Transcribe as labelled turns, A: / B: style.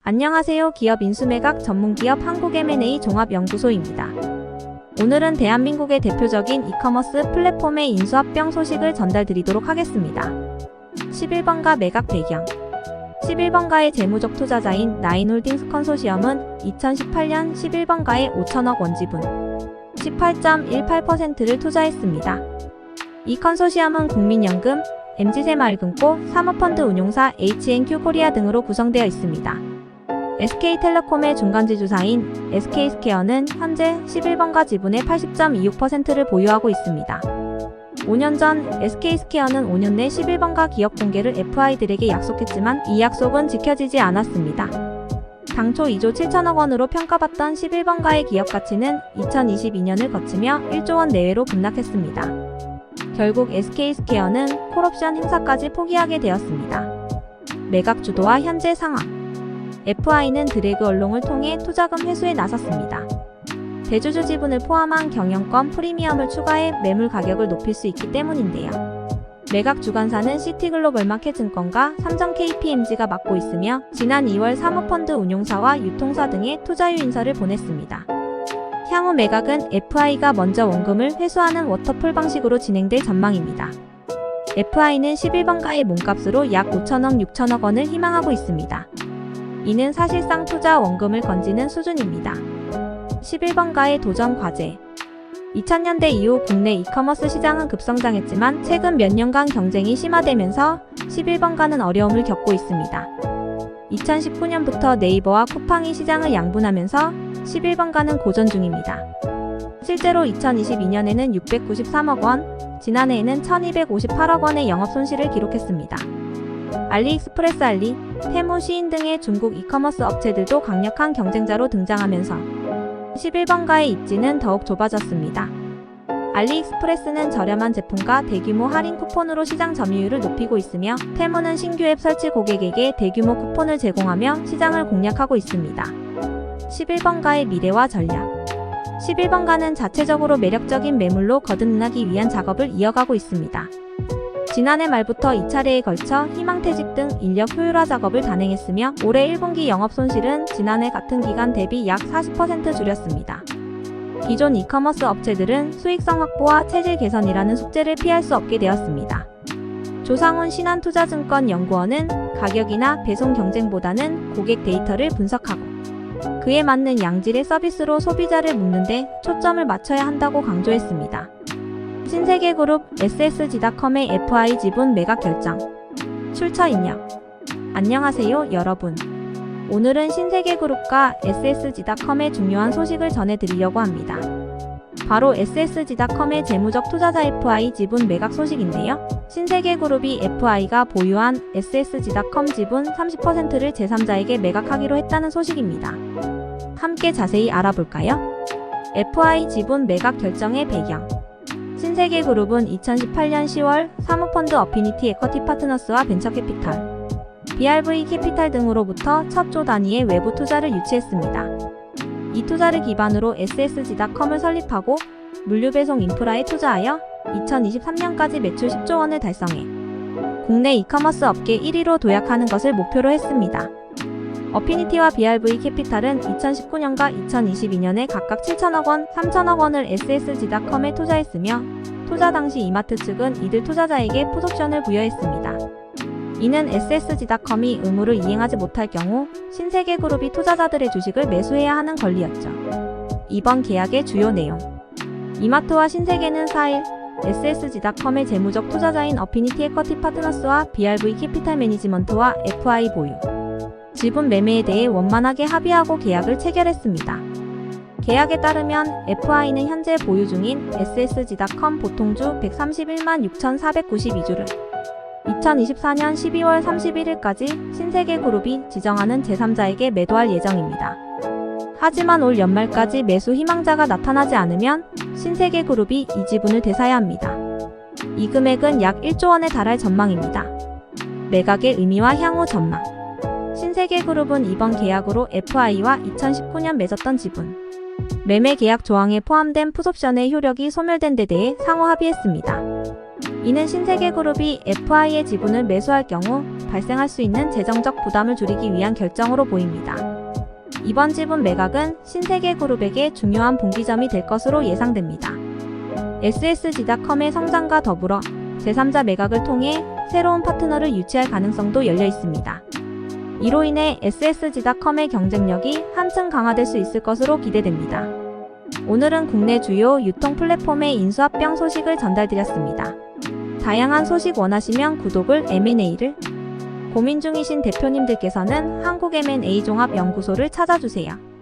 A: 안녕하세요. 기업 인수매각 전문기업 한국M&A 종합연구소입니다. 오늘은 대한민국의 대표적인 이커머스 플랫폼의 인수합병 소식을 전달드리도록 하겠습니다. 11번가 매각 배경 11번가의 재무적 투자자인 나인홀딩스 컨소시엄은 2018년 11번가에 5천억 원 지분 18.18%를 투자했습니다. 이 컨소시엄은 국민연금, MZ새마을금고, 사모펀드 운용사 H&Q 코리아 등으로 구성되어 있습니다. SK텔레콤의 중간지주사인 SK스퀘어는 현재 11번가 지분의 80.26%를 보유하고 있습니다. 5년 전 SK스퀘어는 5년 내 11번가 기업 공개를 FI들에게 약속했지만 이 약속은 지켜지지 않았습니다. 당초 2조 7천억 원으로 평가받던 11번가의 기업 가치는 2022년을 거치며 1조 원 내외로 급락했습니다. 결국 SK스퀘어는 콜옵션 행사까지 포기하게 되었습니다. 매각 주도와 현재 상황 FI는 드래그 얼롱을 통해 투자금 회수에 나섰습니다. 대주주 지분을 포함한 경영권 프리미엄을 추가해 매물 가격을 높일 수 있기 때문인데요. 매각 주관사는 시티글로벌마켓증권과 삼성 KPMG가 맡고 있으며 지난 2월 사모펀드 운용사와 유통사 등의 투자유 인서를 보냈습니다. 향후 매각은 FI가 먼저 원금을 회수하는 워터풀 방식으로 진행될 전망입니다. FI는 11번가의 몸값으로 약 5천억 6천억 원을 희망하고 있습니다. 이는 사실상 투자 원금을 건지는 수준입니다. 11번가의 도전 과제 2000년대 이후 국내 이커머스 시장은 급성장했지만 최근 몇 년간 경쟁이 심화되면서 11번가는 어려움을 겪고 있습니다. 2019년부터 네이버와 쿠팡이 시장을 양분하면서 11번가는 고전 중입니다. 실제로 2022년에는 693억 원, 지난해에는 1258억 원의 영업 손실을 기록했습니다. 알리익스프레스 알리, 테무 시인 등의 중국 이커머스 업체들도 강력한 경쟁자로 등장하면서 11번가의 입지는 더욱 좁아졌습니다. 알리익스프레스는 저렴한 제품과 대규모 할인 쿠폰으로 시장 점유율을 높이고 있으며 테무는 신규 앱 설치 고객에게 대규모 쿠폰을 제공하며 시장을 공략하고 있습니다. 11번가의 미래와 전략 11번가는 자체적으로 매력적인 매물로 거듭나기 위한 작업을 이어가고 있습니다. 지난해 말부터 2차례에 걸쳐 희망퇴직 등 인력 효율화 작업을 단행했으며 올해 1분기 영업 손실은 지난해 같은 기간 대비 약 40% 줄였습니다. 기존 이커머스 업체들은 수익성 확보와 체질 개선이라는 숙제를 피할 수 없게 되었습니다. 조상훈 신한투자증권 연구원은 가격이나 배송 경쟁보다는 고객 데이터를 분석하고 그에 맞는 양질의 서비스로 소비자를 묻는데 초점을 맞춰야 한다고 강조했습니다. 신세계그룹 SSG닷컴의 FI 지분 매각 결정 출처 입력 안녕하세요 여러분. 오늘은 신세계그룹과 SSG닷컴의 중요한 소식을 전해드리려고 합니다. 바로 SSG닷컴의 재무적 투자자 FI 지분 매각 소식인데요. 신세계그룹이 FI가 보유한 SSG닷컴 지분 30%를 제3자에게 매각하기로 했다는 소식입니다. 함께 자세히 알아볼까요? FI 지분 매각 결정의 배경 신세계그룹은 2018년 10월 사모펀드 어피니티 에쿼티 파트너스와 벤처캐피탈, BRV 캐피탈 등으로부터 첫 조 단위의 외부 투자를 유치했습니다. 이 투자를 기반으로 SSG닷컴을 설립하고 물류배송 인프라에 투자하여 2023년까지 매출 10조 원을 달성해 국내 이커머스 업계 1위로 도약하는 것을 목표로 했습니다. 어피니티와 BRV 캐피탈은 2019년과 2022년에 각각 7천억 원, 3천억 원을 SSG닷컴에 투자했으며 투자 당시 이마트 측은 이들 투자자에게 풋옵션을 부여했습니다. 이는 SSG닷컴이 의무를 이행하지 못할 경우 신세계그룹이 투자자들의 주식을 매수해야 하는 권리였죠. 이번 계약의 주요 내용 이마트와 신세계는 4일 SSG닷컴의 재무적 투자자인 어피니티 에쿼티 파트너스와 BRV 캐피탈 매니지먼트와 FI 보유 지분 매매에 대해 원만하게 합의하고 계약을 체결했습니다. 계약에 따르면 FI는 현재 보유 중인 SSG닷컴 보통주 131만 6,492주를 2024년 12월 31일까지 신세계그룹이 지정하는 제3자에게 매도할 예정입니다. 하지만 올 연말까지 매수 희망자가 나타나지 않으면 신세계그룹이 이 지분을 되사야 합니다. 이 금액은 약 1조 원에 달할 전망입니다. 매각의 의미와 향후 전망 신세계그룹은 이번 계약으로 FI와 2019년 맺었던 지분 매매 계약 조항에 포함된 풋옵션의 효력이 소멸된 데 대해 상호 합의했습니다. 이는 신세계그룹이 FI의 지분을 매수할 경우 발생할 수 있는 재정적 부담을 줄이기 위한 결정으로 보입니다. 이번 지분 매각은 신세계그룹에게 중요한 분기점이 될 것으로 예상됩니다. SSG닷컴의 성장과 더불어 제3자 매각을 통해 새로운 파트너를 유치할 가능성도 열려 있습니다. 이로 인해 SSG닷컴의 경쟁력이 한층 강화될 수 있을 것으로 기대됩니다. 오늘은 국내 주요 유통 플랫폼의 인수합병 소식을 전달드렸습니다. 다양한 소식 원하시면 구독을 M&A를 고민 중이신 대표님들께서는 한국 M&A 종합연구소를 찾아주세요.